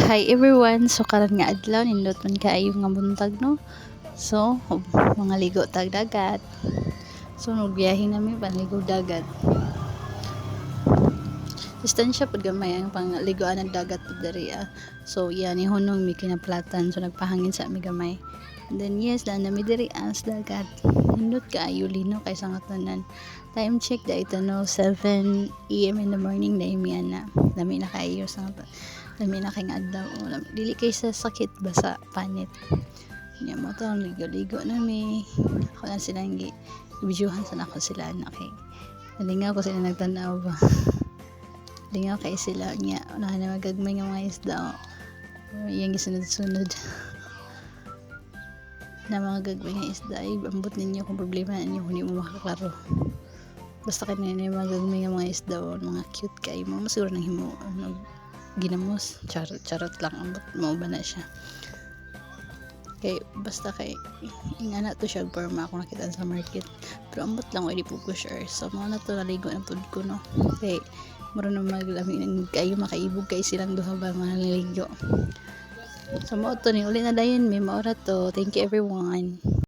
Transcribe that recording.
Hi everyone, so karon nga adlaw nindot man kaayo nga buntag no. So mga ligo tag dagat. So nagbiyahe namin panligo dagat. Distansya pud gamay ang pangliguan ng dagat pud diri ah. So iya ni hunong mi kinaplatan so nagpahangin sa mi gamay. And then yes, daan nami diri as dagat. Nindot kaayo lino kay sangat tanan. Time check da ito no 7 AM in the morning na imi ana. Dami na kaayo sangat. Dami na kay nga adlaw. Dili kay sa sakit basa panit. Nya mo to ligo-ligo na mi. Ako na silang videohan sa nako sila na kay. Nalingaw ko sila nagtanaw ba. Lingaw kay sila niya. Unahan na magagmay nga mga isda. Iyang gisunod-sunod. Na mga gagmay nga isda ay ambot ninyo kung problema ninyo kung di mo makaklaro. Basta kanina yung mga gagmay nga mga isda o mga cute kay mo masiguro nang himo ginamos charot lang ambot mo ba na siya kay basta kay ingana to siya perma ako nakita sa market pero ambot lang ko di po ko sure so mga na to naligo na pud ko no kay mura na maglami ng kayo makaibog kay silang duha ba mga naligo so mo to ni uli na dayon may maura to. Thank you everyone.